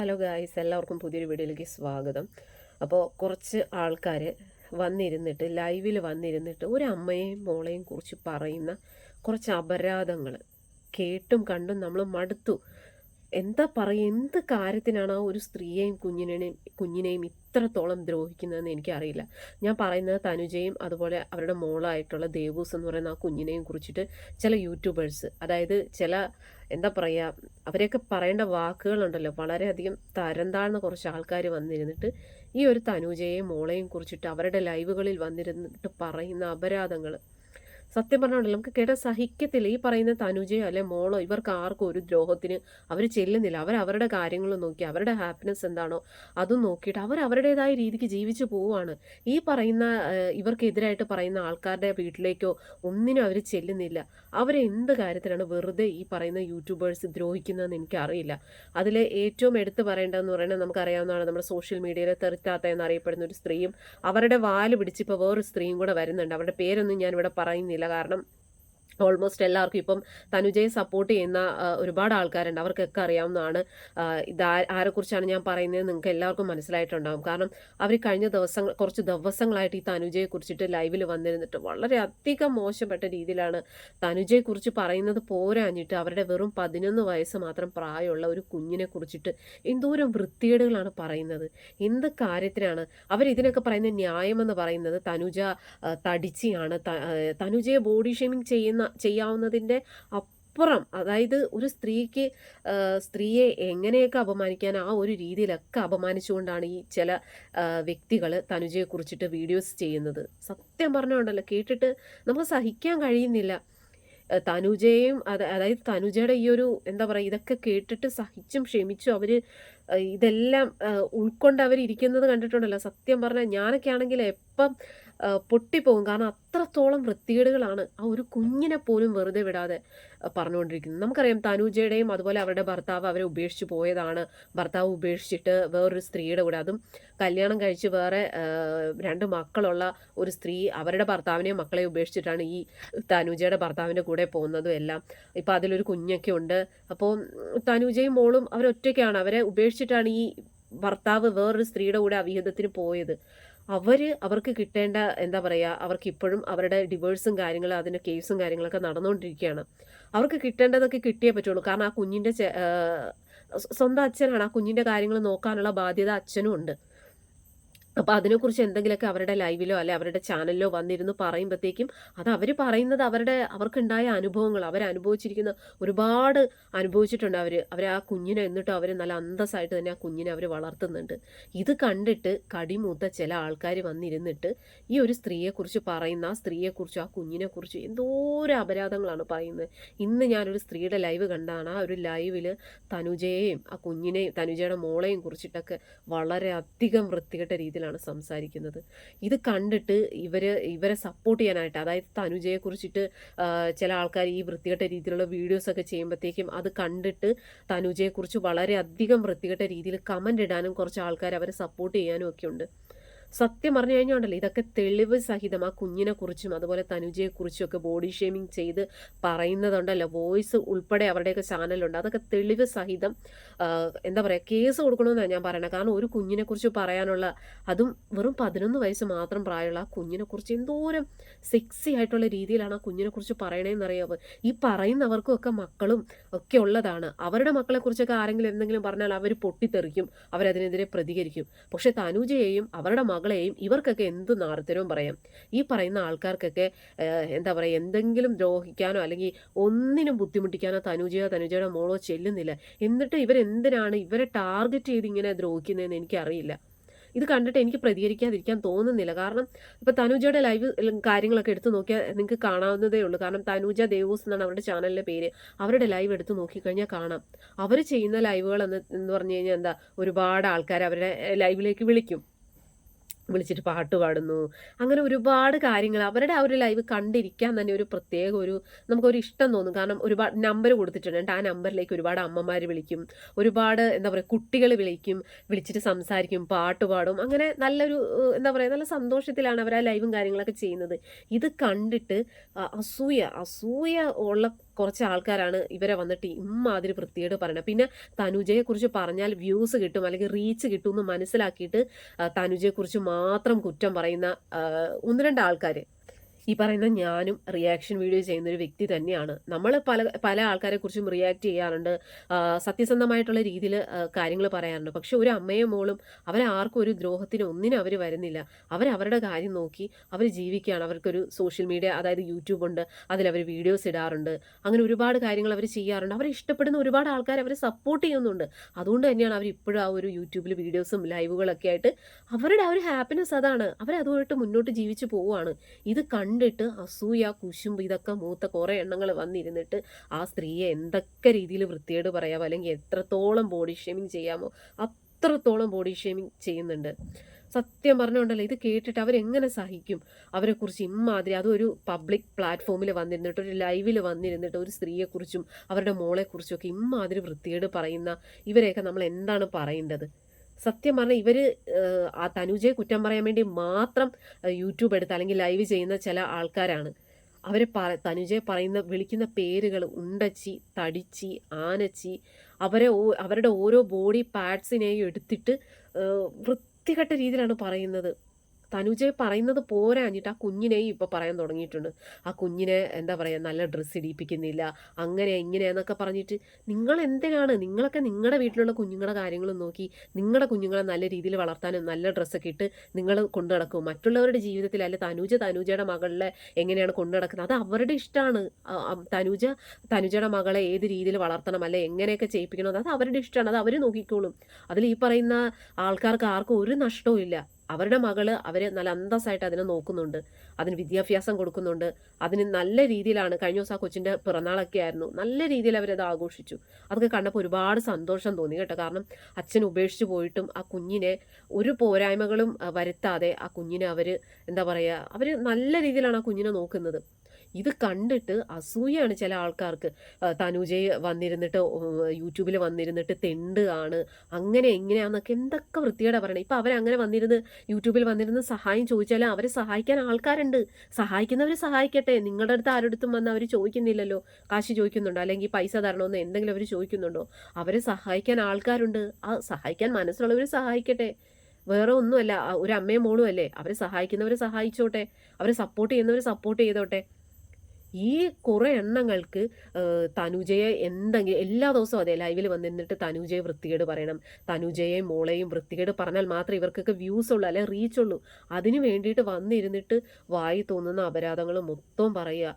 Hello guys, എല്ലാവർക്കും പുതിയൊരു വീഡിയോയിലേക്ക് സ്വാഗതം. അപ്പോൾ കുറച്ച് ആൾക്കാർ ലൈവിൽ വന്നിരുന്നിട്ട് ഒരു അമ്മയെയും മോളെയും കുറിച്ച് പറയുന്ന കുറച്ച് അപരാധങ്ങൾ കേട്ടും കണ്ടും നമ്മൾ മടുത്തു. എന്താ പറയുക, എന്ത് കാര്യത്തിനാണ് ആ ഒരു സ്ത്രീയെയും കുഞ്ഞിനെയും ഇത്രത്തോളം ദ്രോഹിക്കുന്നതെന്ന് എനിക്കറിയില്ല. ഞാൻ പറയുന്നത് തനുജയും അതുപോലെ അവരുടെ മോളായിട്ടുള്ള ദേവൂസ് എന്ന് പറയുന്ന ആ കുഞ്ഞിനെയും കുറിച്ചിട്ട് ചില യൂട്യൂബേഴ്സ്, അതായത് ചില എന്താ പറയുക, അവരെയൊക്കെ പറയേണ്ട വാക്കുകളുണ്ടല്ലോ, വളരെയധികം തരം താഴ്ന്ന കുറച്ച് ആൾക്കാർ വന്നിരുന്നിട്ട് ഈ ഒരു തനുജയെയും മോളെയും കുറിച്ചിട്ട് അവരുടെ ലൈവുകളിൽ വന്നിരുന്നിട്ട് പറയുന്ന അപരാധങ്ങൾ സത്യം പറഞ്ഞാൽ നമുക്ക് കേട്ടാൽ സഹിക്കത്തില്ല. ഈ പറയുന്ന തനുജയോ അല്ലെ മോളോ ഇവർക്ക് ആർക്കും ഒരു ദ്രോഹത്തിന് അവർ ചെല്ലുന്നില്ല. അവരുടെ കാര്യങ്ങൾ നോക്കി അവരുടെ ഹാപ്പിനെസ് എന്താണോ അതും നോക്കിയിട്ട് അവരുടേതായ രീതിക്ക് ജീവിച്ചു പോവുകയാണ്. ഈ പറയുന്ന ഇവർക്കെതിരായിട്ട് പറയുന്ന ആൾക്കാരുടെ വീട്ടിലേക്കോ ഒന്നിനും അവർ ചെല്ലുന്നില്ല. അവരെ എന്ത് കാര്യത്തിനാണ് വെറുതെ ഈ പറയുന്ന യൂട്യൂബേഴ്സ് ദ്രോഹിക്കുന്നതെന്ന് എനിക്കറിയില്ല. അതിൽ ഏറ്റവും എടുത്തു പറയേണ്ടതെന്ന് പറയുന്നത് നമുക്കറിയാവുന്നതാണ്, നമ്മുടെ സോഷ്യൽ മീഡിയയിൽ തെറിത്താത്ത എന്നറിയപ്പെടുന്ന ഒരു സ്ത്രീയും അവരുടെ വാല് പിടിച്ചിപ്പോൾ വേറൊരു സ്ത്രീയും കൂടെ വരുന്നുണ്ട്. അവരുടെ പേരൊന്നും ഞാനിവിടെ പറയുന്നില്ല, കാരണം ഓൾമോസ്റ്റ് എല്ലാവർക്കും ഇപ്പം തനുജയെ സപ്പോർട്ട് ചെയ്യുന്ന ഒരുപാട് ആൾക്കാരുണ്ട്. അവർക്കൊക്കെ അറിയാവുന്നതാണ്. ഇത് ആരെക്കുറിച്ചാണ് ഞാൻ പറയുന്നത് നിങ്ങൾക്ക് എല്ലാവർക്കും മനസ്സിലായിട്ടുണ്ടാകും. കാരണം അവർ കഴിഞ്ഞ കുറച്ച് ദിവസങ്ങളായിട്ട് ഈ തനുജയെ കുറിച്ചിട്ട് ലൈവിൽ വന്നിരുന്നിട്ട് വളരെ അധികം മോശപ്പെട്ട രീതിയിലാണ് തനുജയെക്കുറിച്ച് പറയുന്നത്. പോരാഞ്ഞിട്ട് അവരുടെ വെറും 11 വയസ്സ് മാത്രം പ്രായമുള്ള ഒരു കുഞ്ഞിനെ കുറിച്ചിട്ട് എന്തോരം വൃത്തികേടുകളാണ് പറയുന്നത്. എന്ത് കാര്യത്തിനാണ് അവരിതിനൊക്കെ പറയുന്ന ന്യായമെന്ന് പറയുന്നത്? തനുജ തടിച്ചിയാണ്, തനുജയെ ബോഡി ഷേമിങ് ചെയ്യാവുന്നതിൻ്റെ അപ്പുറം, അതായത് ഒരു സ്ത്രീയെ എങ്ങനെയൊക്കെ അപമാനിക്കാൻ ആ ഒരു രീതിയിലൊക്കെ അപമാനിച്ചുകൊണ്ടാണ് ഈ ചില വ്യക്തികൾ തനുജയെ കുറിച്ചിട്ട് വീഡിയോസ് ചെയ്യുന്നത്. സത്യം പറഞ്ഞുകൊണ്ടല്ലോ, കേട്ടിട്ട് നമുക്ക് സഹിക്കാൻ കഴിയുന്നില്ല. തനുജയും അതായത് തനുജയുടെ ഈ ഒരു എന്താ പറയുക, ഇതൊക്കെ കേട്ടിട്ട് സഹിച്ചും ക്ഷമിച്ചും അവർ ഇതെല്ലാം ഉൾക്കൊണ്ട് അവരിയ്ക്കുന്നത് കണ്ടിട്ടുണ്ടല്ലോ. സത്യം പറഞ്ഞാൽ ഞാനൊക്കെ ആണെങ്കിൽ എപ്പം പൊട്ടിപ്പോകും. കാരണം അത്രത്തോളം വൃത്തികേടുകളാണ് ആ ഒരു കുഞ്ഞിനെ പോലും വെറുതെ വിടാതെ പറഞ്ഞുകൊണ്ടിരിക്കുന്നത്. നമുക്കറിയാം തനുജയുടെയും അതുപോലെ അവരുടെ ഭർത്താവ് അവരെ ഉപേക്ഷിച്ച് പോയതാണ്. ഭർത്താവ് ഉപേക്ഷിച്ചിട്ട് വേറൊരു സ്ത്രീയുടെ കൂടെ, അതും കല്യാണം കഴിച്ച് വേറെ 2 മക്കളുള്ള ഒരു സ്ത്രീ അവരുടെ ഭർത്താവിനെയും മക്കളെയും ഉപേക്ഷിച്ചിട്ടാണ് ഈ തനുജയുടെ ഭർത്താവിൻ്റെ കൂടെ പോകുന്നതും എല്ലാം. ഇപ്പം അതിലൊരു കുഞ്ഞൊക്കെ ഉണ്ട്. അപ്പോൾ തനുജയും മോളും അവരൊറ്റയ്ക്കാണ്. അവരെ ഉപേക്ഷിച്ചിട്ടാണ് ഈ ഭർത്താവ് വേറൊരു സ്ത്രീയുടെ കൂടെ അവിഹിതത്തിന് പോയത്. അവർക്ക് കിട്ടേണ്ട എന്താ പറയുക, അവർക്ക് ഇപ്പോഴും അവരുടെ ഡിവോഴ്സും കാര്യങ്ങളും അതിൻ്റെ കേസും കാര്യങ്ങളൊക്കെ നടന്നുകൊണ്ടിരിക്കുകയാണ്. അവർക്ക് കിട്ടേണ്ടതൊക്കെ കിട്ടിയേ പറ്റുള്ളൂ. കാരണം ആ കുഞ്ഞിൻ്റെ സ്വന്തം അച്ഛനാണ്. ആ കുഞ്ഞിൻ്റെ കാര്യങ്ങൾ നോക്കാനുള്ള ബാധ്യത അച്ഛനും ഉണ്ട്. അപ്പോൾ അതിനെക്കുറിച്ച് എന്തെങ്കിലുമൊക്കെ അവരുടെ ലൈവിലോ അല്ലെ അവരുടെ ചാനലിലോ വന്നിരുന്ന് പറയുമ്പോഴത്തേക്കും അത് അവർ പറയുന്നത് അവർക്കുണ്ടായ അനുഭവങ്ങൾ, അവരനുഭവിച്ചിരിക്കുന്ന ഒരുപാട് അനുഭവിച്ചിട്ടുണ്ട്. അവർ ആ കുഞ്ഞിനെ, എന്നിട്ടും അവർ നല്ല അന്തസ്സായിട്ട് തന്നെ ആ കുഞ്ഞിനെ അവർ വളർത്തുന്നുണ്ട്. ഇത് കണ്ടിട്ട് കടിമൂത്ത ചില ആൾക്കാർ വന്നിരുന്നിട്ട് ഈ ഒരു സ്ത്രീയെക്കുറിച്ച് പറയുന്ന, ആ സ്ത്രീയെക്കുറിച്ച് ആ കുഞ്ഞിനെക്കുറിച്ച് എന്തോരം അപരാധങ്ങളാണ് പറയുന്നത്. ഇന്ന് ഞാനൊരു സ്ത്രീയുടെ ലൈവ് കണ്ടാണ്. ആ ഒരു ലൈവിൽ തനുജയെയും ആ കുഞ്ഞിനെയും തനുജയുടെ മോളെയും കുറിച്ചിട്ടൊക്കെ വളരെ അധികം വൃത്തികെട്ട രീതിയിലാണ് സംസാരിക്കുന്നത്. ഇത് കണ്ടിട്ട് ഇവരെ സപ്പോർട്ട് ചെയ്യാനായിട്ട്, അതായത് തനുജയെ കുറിച്ചിട്ട് ചില ആൾക്കാർ ഈ വൃത്തികെട്ട രീതിയിലുള്ള വീഡിയോസ് ഒക്കെ ചെയ്യുമ്പോഴത്തേക്കും അത് കണ്ടിട്ട് തനുജയെ കുറിച്ച് വളരെ അധികം വൃത്തികെട്ട രീതിയിൽ കമന്റ് ഇടാനും കുറച്ച് ആൾക്കാർ അവരെ സപ്പോർട്ട് ചെയ്യാനും ഒക്കെ ഉണ്ട്. സത്യം പറഞ്ഞു കഴിഞ്ഞാൽ ഇതൊക്കെ തെളിവ് സഹിതം ആ കുഞ്ഞിനെ കുറിച്ചും അതുപോലെ തനുജയെക്കുറിച്ചും ഒക്കെ ബോഡി ഷേമിങ് ചെയ്ത് പറയുന്നതുണ്ടല്ലോ, വോയിസ് ഉൾപ്പെടെ അവരുടെയൊക്കെ ചാനലുണ്ട്. അതൊക്കെ തെളിവ് സഹിതം എന്താ പറയുക, കേസ് കൊടുക്കണമെന്നാണ് ഞാൻ പറയണത്. കാരണം ഒരു കുഞ്ഞിനെ കുറിച്ച് പറയാനുള്ള, അതും വെറും 11 വയസ്സ് മാത്രം പ്രായമുള്ള ആ കുഞ്ഞിനെ കുറിച്ച് എന്തോരം സെക്സി ആയിട്ടുള്ള രീതിയിലാണ് ആ കുഞ്ഞിനെ കുറിച്ച് പറയണേന്നറിയാമോ. ഈ പറയുന്നവർക്കും ഒക്കെ മക്കളും ഒക്കെ ഉള്ളതാണ്. അവരുടെ മക്കളെ കുറിച്ചൊക്കെ ആരെങ്കിലും എന്തെങ്കിലും പറഞ്ഞാൽ അവർ പൊട്ടിത്തെറിക്കും, അവരതിനെതിരെ പ്രതികരിക്കും. പക്ഷെ തനുജയെയും അവരുടെ മകളെയും ഇവർക്കൊക്കെ എന്ത് നാർത്തരവും പറയാം. ഈ പറയുന്ന ആൾക്കാർക്കൊക്കെ എന്താ പറയുക, എന്തെങ്കിലും ദ്രോഹിക്കാനോ അല്ലെങ്കിൽ ഒന്നിനും ബുദ്ധിമുട്ടിക്കാനോ തനുജയുടെ മോളോ ചെല്ലുന്നില്ല. എന്നിട്ട് ഇവരെന്തിനാണ് ഇവരെ ടാർഗറ്റ് ചെയ്ത് ഇങ്ങനെ ദ്രോഹിക്കുന്നതെന്ന് എനിക്കറിയില്ല. ഇത് കണ്ടിട്ട് എനിക്ക് പ്രതികരിക്കാതിരിക്കാൻ തോന്നുന്നില്ല. കാരണം ഇപ്പം തനുജയുടെ ലൈവ് കാര്യങ്ങളൊക്കെ എടുത്ത് നോക്കിയാൽ നിങ്ങൾക്ക് കാണാവുന്നതേ ഉള്ളൂ. കാരണം തനുജ ദേവൂസ് എന്നാണ് അവരുടെ ചാനലിൻ്റെ പേര്. അവരുടെ ലൈവ് എടുത്ത് നോക്കിക്കഴിഞ്ഞാൽ കാണാം. അവർ ചെയ്യുന്ന ലൈവുകൾ എന്ന് പറഞ്ഞു കഴിഞ്ഞാൽ എന്താ, ഒരുപാട് ആൾക്കാർ അവരുടെ ലൈവിലേക്ക് വിളിച്ചിട്ട് പാട്ട് പാടുന്നു. അങ്ങനെ ഒരുപാട് കാര്യങ്ങൾ അവരുടെ ആ ഒരു ലൈവ് കണ്ടിരിക്കാൻ തന്നെ ഒരു പ്രത്യേക നമുക്കൊരു ഇഷ്ടം തോന്നും. കാരണം ഒരുപാട് നമ്പർ കൊടുത്തിട്ടുണ്ട്. ആ നമ്പറിലേക്ക് ഒരുപാട് അമ്മമാർ വിളിക്കും, ഒരുപാട് എന്താ പറയുക കുട്ടികൾ വിളിച്ചിട്ട് സംസാരിക്കും, പാട്ട് പാടും. അങ്ങനെ നല്ലൊരു എന്താ പറയുക, നല്ല സന്തോഷത്തിലാണ് അവർ ആ ലൈവും കാര്യങ്ങളൊക്കെ ചെയ്യുന്നത്. ഇത് കണ്ടിട്ട് അസൂയ ഉള്ള കുറച്ച് ആൾക്കാരാണ് ഇവരെ വന്നിട്ട് ഇമ്മാതിരി വൃത്തികേട് പറയണത്. പിന്നെ തനുജയെക്കുറിച്ച് പറഞ്ഞാൽ വ്യൂസ് കിട്ടും അല്ലെങ്കിൽ റീച്ച് കിട്ടും എന്ന് മനസ്സിലാക്കിയിട്ട് തനുജയെക്കുറിച്ച് മാത്രം കുറ്റം പറയുന്ന 1-2 ആൾക്കാർ. ഈ പറയുന്ന ഞാനും റിയാക്ഷൻ വീഡിയോ ചെയ്യുന്നൊരു വ്യക്തി തന്നെയാണ്. നമ്മൾ പല ആൾക്കാരെക്കുറിച്ചും റിയാക്ട് ചെയ്യാറുണ്ട്. സത്യസന്ധമായിട്ടുള്ള രീതിയിൽ കാര്യങ്ങൾ പറയാറുണ്ട്. പക്ഷെ ഒരു അമ്മയും മോളും അവരാർക്കും ഒരു ദ്രോഹത്തിനും ഒന്നിനും അവർ വരുന്നില്ല. അവരവരുടെ കാര്യം നോക്കി അവർ ജീവിക്കുകയാണ്. അവർക്കൊരു സോഷ്യൽ മീഡിയ, അതായത് യൂട്യൂബ് ഉണ്ട്. അതിലവർ വീഡിയോസ് ഇടാറുണ്ട്. അങ്ങനെ ഒരുപാട് കാര്യങ്ങൾ അവർ ചെയ്യാറുണ്ട്. അവരെ ഇഷ്ടപ്പെടുന്ന ഒരുപാട് ആൾക്കാർ അവരെ സപ്പോർട്ട് ചെയ്യുന്നുണ്ട്. അതുകൊണ്ട് തന്നെയാണ് അവർ ഇപ്പോഴും ആ ഒരു യൂട്യൂബിൽ വീഡിയോസും ലൈവുകളൊക്കെ ആയിട്ട് അവരുടെ ആ ഒരു ഹാപ്പിനെസ് അതാണ്. അവരതുമായിട്ട് മുന്നോട്ട് ജീവിച്ചു പോവുകയാണ്. ഇത് കണ്ടിട്ട് അസൂയ, കുശുമ്പ് ഇതൊക്കെ മൂത്ത കുറേ എണ്ണങ്ങൾ വന്നിരുന്നിട്ട് ആ സ്ത്രീയെ എന്തൊക്കെ രീതിയിൽ വൃത്തികേട് പറയാമോ അല്ലെങ്കിൽ എത്രത്തോളം ബോഡി ഷേമിങ് ചെയ്യാമോ അത്രത്തോളം ബോഡി ഷേമിങ് ചെയ്യുന്നുണ്ട്. സത്യം പറഞ്ഞുകൊണ്ടല്ലോ, ഇത് കേട്ടിട്ട് അവരെങ്ങനെ സഹിക്കും? അവരെക്കുറിച്ച് ഇമ്മാതിരി, അതൊരു പബ്ലിക് പ്ലാറ്റ്ഫോമിൽ വന്നിരുന്നിട്ട് ഒരു ലൈവിൽ വന്നിരുന്നിട്ട് ഒരു സ്ത്രീയെക്കുറിച്ചും അവരുടെ മോളെക്കുറിച്ചും ഒക്കെ ഇമ്മാതിരി വൃത്തികേട് പറയുന്ന ഇവരെയൊക്കെ നമ്മൾ എന്താണ് പറയേണ്ടത്? സത്യം പറഞ്ഞാൽ ഇവർ ആ തനുജയെ കുറ്റം പറയാൻ വേണ്ടി മാത്രം യൂട്യൂബ് എടുത്ത് അല്ലെങ്കിൽ ലൈവ് ചെയ്യുന്ന ചില ആൾക്കാരാണ്. അവർ തനുജയെ വിളിക്കുന്ന പേരുകൾ ഉണ്ടച്ചി, തടിച്ചി, ആനച്ചി, അവരുടെ ഓരോ ബോഡി പാർട്സിനെയും എടുത്തിട്ട് വൃത്തികെട്ട രീതിയിലാണ് പറയുന്നത്. തനുജയെ പറയുന്നത് പോരാഞ്ഞിട്ട് ആ കുഞ്ഞിനെയും ഇപ്പോൾ പറയാൻ തുടങ്ങിയിട്ടുണ്ട്. ആ കുഞ്ഞിനെ എന്താ പറയുക, നല്ല ഡ്രസ്സ് ഇടിപ്പിക്കുന്നില്ല, അങ്ങനെ ഇങ്ങനെയെന്നൊക്കെ പറഞ്ഞിട്ട്. നിങ്ങളൊക്കെ നിങ്ങളുടെ വീട്ടിലുള്ള കുഞ്ഞുങ്ങളുടെ കാര്യങ്ങളും നോക്കി നിങ്ങളുടെ കുഞ്ഞുങ്ങളെ നല്ല രീതിയിൽ വളർത്താനും നല്ല ഡ്രസ്സൊക്കെ ഇട്ട് നിങ്ങൾ കൊണ്ടു നടക്കും. മറ്റുള്ളവരുടെ ജീവിതത്തിൽ അല്ലെ തനുജയുടെ മകളെ എങ്ങനെയാണ് കൊണ്ടു നടക്കുന്നത് അത് അവരുടെ ഇഷ്ടമാണ്. തനുജയുടെ മകളെ ഏത് രീതിയിൽ വളർത്തണം അല്ലെ എങ്ങനെയൊക്കെ ചെയ്യിപ്പിക്കണം അത് അവരുടെ ഇഷ്ടമാണ്. അത് അവർ നോക്കിക്കോളും. അതിൽ ഈ പറയുന്ന ആൾക്കാർക്ക് ആർക്കും ഒരു നഷ്ടവും ഇല്ല. അവരുടെ മകള് അവർ നല്ല അന്തസ്സായിട്ട് അതിനെ നോക്കുന്നുണ്ട്, അതിന് വിദ്യാഭ്യാസം കൊടുക്കുന്നുണ്ട്. അതിന് നല്ല രീതിയിലാണ്. കഴിഞ്ഞ ദിവസം ആ കൊച്ചിൻ്റെ പിറന്നാളൊക്കെ ആയിരുന്നു. നല്ല രീതിയിൽ അവരത് ആഘോഷിച്ചു. അതൊക്കെ കണ്ടപ്പോൾ ഒരുപാട് സന്തോഷം തോന്നി കേട്ടോ. കാരണം അച്ഛൻ ഉപേക്ഷിച്ച് പോയിട്ടും ആ കുഞ്ഞിനെ ഒരു പോരായ്മകളും വരുത്താതെ ആ കുഞ്ഞിനെ അവർ എന്താ പറയുക, അവർ നല്ല രീതിയിലാണ് ആ കുഞ്ഞിനെ നോക്കുന്നത്. ഇത് കണ്ടിട്ട് അസൂയാണ് ചില ആൾക്കാർക്ക്. തനുജയെ വന്നിരുന്നിട്ട് യൂട്യൂബിൽ വന്നിരുന്നിട്ട് തെണ്ടുകയാണ്, അങ്ങനെ എങ്ങനെയാന്നൊക്കെ എന്തൊക്കെ വൃത്തികേടാ പറയണേ. ഇപ്പം അവരങ്ങനെ യൂട്യൂബിൽ വന്നിരുന്ന് സഹായം ചോദിച്ചാൽ അവരെ സഹായിക്കാൻ ആൾക്കാരുണ്ട്. സഹായിക്കുന്നവർ സഹായിക്കട്ടെ. നിങ്ങളുടെ അടുത്ത് ആരുടെടുത്തും വന്ന് അവർ ചോദിക്കുന്നില്ലല്ലോ. കാശ് ചോദിക്കുന്നുണ്ടോ അല്ലെങ്കിൽ പൈസ തരണമെന്ന് എന്തെങ്കിലും അവർ ചോദിക്കുന്നുണ്ടോ? അവരെ സഹായിക്കാൻ ആൾക്കാരുണ്ട്. ആ സഹായിക്കാൻ മനസ്സുള്ളവർ സഹായിക്കട്ടെ. വേറെ ഒന്നുമല്ല. ഒരു അമ്മയും മോളും അല്ലേ. അവരെ സഹായിക്കുന്നവർ സഹായിച്ചോട്ടെ, അവരെ സപ്പോർട്ട് ചെയ്യുന്നവർ സപ്പോർട്ട് ചെയ്തോട്ടെ. ഈ കുറേ എണ്ണങ്ങൾക്ക് തനുജയെ എന്തെങ്കിലും എല്ലാ ദിവസവും അതെ ലൈവിൽ വന്നിരുന്നിട്ട് തനുജയെ വൃത്തികേട് പറയണം, തനുജയെയും മോളെയും വൃത്തികേട് പറഞ്ഞാൽ മാത്രമേ ഇവർക്കൊക്കെ വ്യൂസ് ഉള്ളൂ അല്ലെ റീച്ച് ഉള്ളൂ. അതിന് വേണ്ടിയിട്ട് വന്നിരുന്നിട്ട് വായി തോന്നുന്ന അപരാധങ്ങൾ മൊത്തം പറയുക.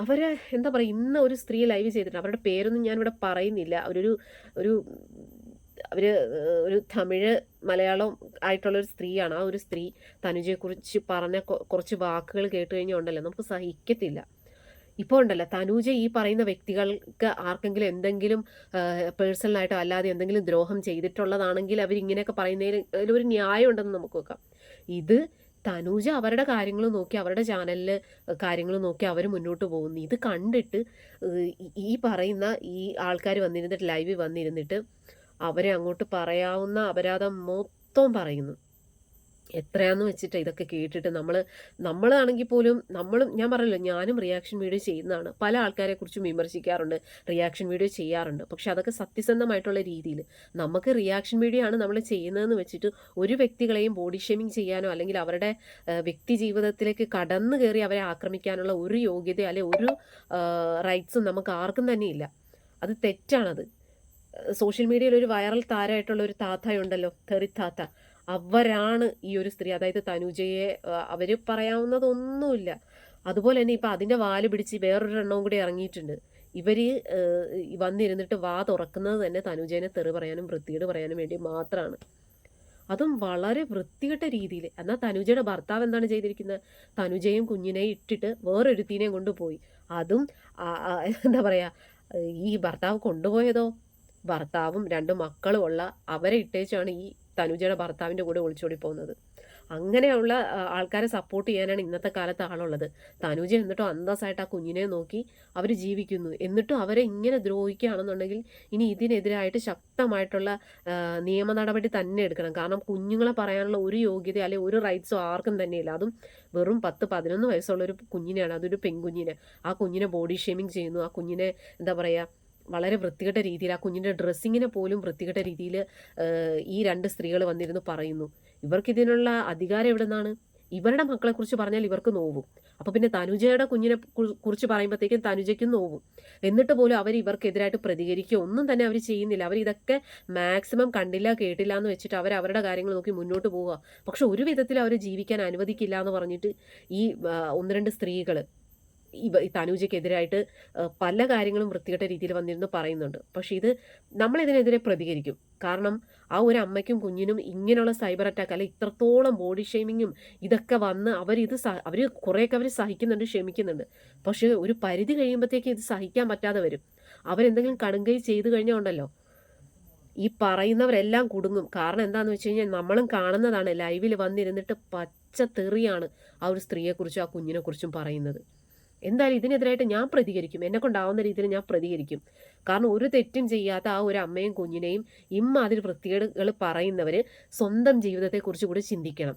അവരെ എന്താ പറയുക, ഇന്ന് ഒരു സ്ത്രീ ലൈവ് ചെയ്തിട്ടുണ്ട്. അവരുടെ പേരൊന്നും ഞാനിവിടെ പറയുന്നില്ല. ഒരു അവർ ഒരു തമിഴ് മലയാളം ആയിട്ടുള്ളൊരു സ്ത്രീയാണ്. ആ ഒരു സ്ത്രീ തനുജയെക്കുറിച്ച് പറഞ്ഞ കുറച്ച് വാക്കുകൾ കേട്ട് കഴിഞ്ഞാൽ ഉണ്ടല്ലോ നമുക്ക് സഹിക്കത്തില്ല. ഇപ്പോൾ ഉണ്ടല്ലോ തനൂജ ഈ പറയുന്ന വ്യക്തികൾക്ക് ആർക്കെങ്കിലും എന്തെങ്കിലും പേഴ്സണലായിട്ടോ അല്ലാതെ എന്തെങ്കിലും ദ്രോഹം ചെയ്തിട്ടുള്ളതാണെങ്കിൽ അവരിങ്ങനെയൊക്കെ പറയുന്നതിൽ ഒരു ന്യായം ഉണ്ടെന്ന് നമുക്ക് നോക്കാം. ഇത് തനൂജ അവരുടെ കാര്യങ്ങൾ നോക്കി അവരുടെ ചാനലിൽ കാര്യങ്ങൾ നോക്കി അവർ മുന്നോട്ട് പോകുന്നു. ഇത് കണ്ടിട്ട് ഈ പറയുന്ന ഈ ആൾക്കാർ വന്നിരുന്നിട്ട് ലൈവിൽ വന്നിരുന്നിട്ട് അവരെ അങ്ങോട്ട് പറയാവുന്ന അപരാധം മൊത്തം പറയുന്നു. എത്രയാന്ന് വെച്ചിട്ട് ഇതൊക്കെ കേട്ടിട്ട് നമ്മളാണെങ്കിൽ പോലും ഞാൻ പറഞ്ഞല്ലോ, ഞാനും റിയാക്ഷൻ വീഡിയോ ചെയ്യുന്നതാണ്. പല ആൾക്കാരെക്കുറിച്ചും വിമർശിക്കാറുണ്ട്, റിയാക്ഷൻ വീഡിയോ ചെയ്യാറുണ്ട്. പക്ഷെ അതൊക്കെ സത്യസന്ധമായിട്ടുള്ള രീതിയിൽ. നമുക്ക് റിയാക്ഷൻ വീഡിയോ ആണ് നമ്മൾ ചെയ്യുന്നതെന്ന് വെച്ചിട്ട് ഒരു വ്യക്തികളെയും ബോഡി ഷേമിങ് ചെയ്യാനോ അല്ലെങ്കിൽ അവരുടെ വ്യക്തി ജീവിതത്തിലേക്ക് കടന്നു കയറി അവരെ ആക്രമിക്കാനുള്ള ഒരു യോഗ്യത അല്ലെ ഒരു റൈറ്റ്സും നമുക്ക് ആർക്കും തന്നെ ഇല്ല. അത് തെറ്റാണത്. സോഷ്യൽ മീഡിയയിൽ ഒരു വൈറൽ താരമായിട്ടുള്ള ഒരു താത്തയുണ്ടല്ലോ, തെറിത്താത്ത, അവരാണ് ഈ ഒരു സ്ത്രീ, അതായത് തനുജയെ അവർ പറയാവുന്നതൊന്നുമില്ല. അതുപോലെ തന്നെ ഇപ്പം അതിൻ്റെ വാല് പിടിച്ച് വേറൊരു എണ്ണവും കൂടി ഇറങ്ങിയിട്ടുണ്ട്. ഇവർ വന്നിരുന്നിട്ട് വാ തുറക്കുന്നത് തന്നെ തനുജേനെ തെറി പറയാനും വൃത്തികേട് പറയാനും വേണ്ടി മാത്രമാണ്. അതും വളരെ വൃത്തികെട്ട രീതിയിൽ. എന്നാൽ തനുജയുടെ ഭർത്താവ് എന്താണ് ചെയ്തിരിക്കുന്നത്? തനുജയും കുഞ്ഞിനെയും ഇട്ടിട്ട് വേറൊരുത്തിനെയും കൊണ്ടുപോയി. അതും എന്താ പറയുക, ഈ ഭർത്താവ് കൊണ്ടുപോയതോ ഭർത്താവും 2 മക്കളും ഉള്ള അവരെ ഇട്ടേച്ചാണ് ഈ തനുജയുടെ ഭർത്താവിൻ്റെ കൂടെ ഒളിച്ചോടി പോകുന്നത്. അങ്ങനെയുള്ള ആൾക്കാരെ സപ്പോർട്ട് ചെയ്യാനാണ് ഇന്നത്തെ കാലത്ത് ആളുള്ളത്. തനുജ എന്നിട്ടും അന്തസ്സായിട്ട് ആ കുഞ്ഞിനെ നോക്കി അവർ ജീവിക്കുന്നു. എന്നിട്ടും അവരെ ഇങ്ങനെ ദ്രോഹിക്കുകയാണെന്നുണ്ടെങ്കിൽ ഇനി ഇതിനെതിരായിട്ട് ശക്തമായിട്ടുള്ള നിയമ നടപടി തന്നെ എടുക്കണം. കാരണം കുഞ്ഞുങ്ങളെ പറയാനുള്ള ഒരു യോഗ്യത അല്ലെങ്കിൽ ഒരു റൈറ്റ്സോ ആർക്കും തന്നെയില്ല. അതും വെറും 10-11 വയസ്സുള്ള ഒരു കുഞ്ഞിനെയാണ്, അതൊരു പെൺകുഞ്ഞിനെ. ആ കുഞ്ഞിനെ ബോഡി ഷേമിങ് ചെയ്യുന്നു. ആ കുഞ്ഞിനെ എന്താ പറയുക, വളരെ വൃത്തികെട്ട രീതിയിൽ ആ കുഞ്ഞിൻ്റെ ഡ്രസ്സിങ്ങിനെ പോലും വൃത്തികെട്ട രീതിയിൽ ഈ 2 സ്ത്രീകൾ വന്നിരുന്നു പറയുന്നു. ഇവർക്കിതിനുള്ള അധികാരം എവിടെ നിന്നാണ്? ഇവരുടെ മക്കളെക്കുറിച്ച് പറഞ്ഞാൽ ഇവർക്ക് നോവും. അപ്പോൾ പിന്നെ തനുജയുടെ കുഞ്ഞിനെ കുറിച്ച് പറയുമ്പോഴത്തേക്കും തനുജയ്ക്കും നോവും. എന്നിട്ട് പോലും അവർ ഇവർക്കെതിരായിട്ട് പ്രതികരിക്കുക ഒന്നും തന്നെ അവർ ചെയ്യുന്നില്ല. അവർ ഇതൊക്കെ മാക്സിമം കണ്ടില്ല കേട്ടില്ല എന്ന് വെച്ചിട്ട് അവർ അവരുടെ കാര്യങ്ങൾ നോക്കി മുന്നോട്ട് പോവുക. പക്ഷെ ഒരു വിധത്തിൽ അവർ ജീവിക്കാൻ അനുവദിക്കില്ല എന്ന് പറഞ്ഞിട്ട് ഈ 1-2 സ്ത്രീകൾ ഈ തനൂജയ്ക്കെതിരായിട്ട് പല കാര്യങ്ങളും വൃത്തികെട്ട രീതിയിൽ വന്നിരുന്ന് പറയുന്നുണ്ട്. പക്ഷേ നമ്മളിതിനെതിരെ പ്രതികരിക്കും. കാരണം ആ ഒരു അമ്മയ്ക്കും കുഞ്ഞിനും ഇങ്ങനെയുള്ള സൈബർ അറ്റാക്ക് അല്ല ഇത്രത്തോളം ബോഡി ഷെയ്മിങ്ങും ഇതൊക്കെ വന്ന് അവർ കുറേയൊക്കെ അവർ സഹിക്കുന്നുണ്ട്, ക്ഷമിക്കുന്നുണ്ട്. പക്ഷേ ഒരു പരിധി കഴിയുമ്പോഴത്തേക്ക് ഇത് സഹിക്കാൻ പറ്റാതെ വരും. അവരെന്തെങ്കിലും കടുങ്കൈ ചെയ്തു കഴിഞ്ഞാൽ ഉണ്ടല്ലോ, ഈ പറയുന്നവരെല്ലാം കുടുങ്ങും. കാരണം എന്താണെന്ന് വെച്ച് കഴിഞ്ഞാൽ നമ്മളും കാണുന്നതാണ്, ലൈവിൽ വന്നിരുന്നിട്ട് പച്ച തെറിയാണ് ആ ഒരു സ്ത്രീയെക്കുറിച്ചും ആ കുഞ്ഞിനെക്കുറിച്ചും പറയുന്നത്. എന്തായാലും ഇതിനെതിരായിട്ട് ഞാൻ പ്രതികരിക്കും. എന്നെക്കൊണ്ടാവുന്ന രീതിയിൽ ഞാൻ പ്രതികരിക്കും. കാരണം ഒരു തെറ്റും ചെയ്യാത്ത ആ ഒരു അമ്മയും കുഞ്ഞിനെയും ഇമ്മാതിരി വൃത്തികേടുകൾ പറയുന്നവർ സ്വന്തം ജീവിതത്തെക്കുറിച്ച് കൂടി ചിന്തിക്കണം.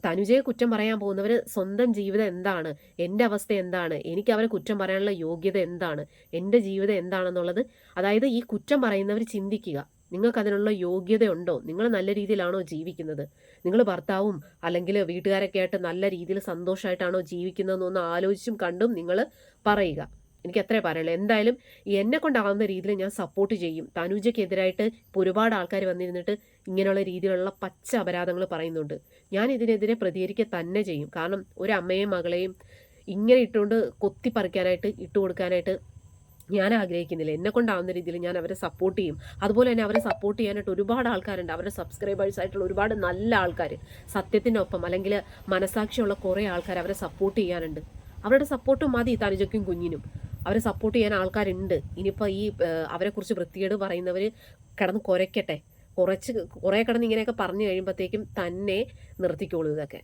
തനുജയെ കുറ്റം പറയാൻ പോകുന്നവർ സ്വന്തം ജീവിതം എന്താണ്, എൻ്റെ അവസ്ഥ എന്താണ്, എനിക്ക് അവരെ കുറ്റം പറയാനുള്ള യോഗ്യത എന്താണ്, എൻ്റെ ജീവിതം എന്താണെന്നുള്ളത്, അതായത് ഈ കുറ്റം പറയുന്നവർ ചിന്തിക്കുക. നിങ്ങൾക്ക് അതിനുള്ള യോഗ്യതയുണ്ടോ? നിങ്ങൾ നല്ല രീതിയിലാണോ ജീവിക്കുന്നത്? നിങ്ങൾ ഭർത്താവും അല്ലെങ്കിൽ വീട്ടുകാരൊക്കെ ആയിട്ട് നല്ല രീതിയിൽ സന്തോഷമായിട്ടാണോ ജീവിക്കുന്നതെന്നൊന്ന് ആലോചിച്ചും കണ്ടും നിങ്ങൾ പറയുക. എനിക്ക് അത്രേ പറയുള്ളൂ. എന്തായാലും എന്നെ കൊണ്ടാകുന്ന രീതിയിൽ ഞാൻ സപ്പോർട്ട് ചെയ്യും. തനുജയ്ക്കെതിരായിട്ട് ഇപ്പോൾ ഒരുപാട് ആൾക്കാർ വന്നിരുന്നിട്ട് ഇങ്ങനെയുള്ള രീതിയിലുള്ള പച്ച അപരാധങ്ങൾ പറയുന്നുണ്ട്. ഞാൻ ഇതിനെതിരെ പ്രതികരിക്കുക തന്നെ ചെയ്യും. കാരണം ഒരു അമ്മയെയും മകളെയും ഇങ്ങനെ ഇട്ടുകൊണ്ട് കൊത്തിപ്പറിക്കാനായിട്ട് കൊടുക്കാനായിട്ട് ഞാൻ ആഗ്രഹിക്കുന്നില്ല. എന്നെക്കൊണ്ടാവുന്ന രീതിയിൽ ഞാൻ അവരെ സപ്പോർട്ട് ചെയ്യും. അതുപോലെ തന്നെ അവരെ സപ്പോർട്ട് ചെയ്യാനായിട്ട് ഒരുപാട് ആൾക്കാരുണ്ട്. അവരുടെ സബ്സ്ക്രൈബേഴ്സ് ആയിട്ടുള്ള ഒരുപാട് നല്ല ആൾക്കാർ, സത്യത്തിനൊപ്പം അല്ലെങ്കിൽ മനസാക്ഷിയുള്ള കുറേ ആൾക്കാർ അവരെ സപ്പോർട്ട് ചെയ്യാനുണ്ട്. അവരുടെ സപ്പോർട്ട് മതി തനുജയ്ക്കും കുഞ്ഞിനും. അവരെ സപ്പോർട്ട് ചെയ്യാൻ ആൾക്കാരുണ്ട്. ഇനിയിപ്പോൾ ഈ അവരെക്കുറിച്ച് വൃത്തികേട് പറയുന്നവർ കിടന്ന് കുരയ്ക്കട്ടെ. കുറേ കിടന്ന് ഇങ്ങനെയൊക്കെ പറഞ്ഞു കഴിയുമ്പോഴത്തേക്കും തന്നെ നിർത്തിക്കോളൂ ഇതൊക്കെ.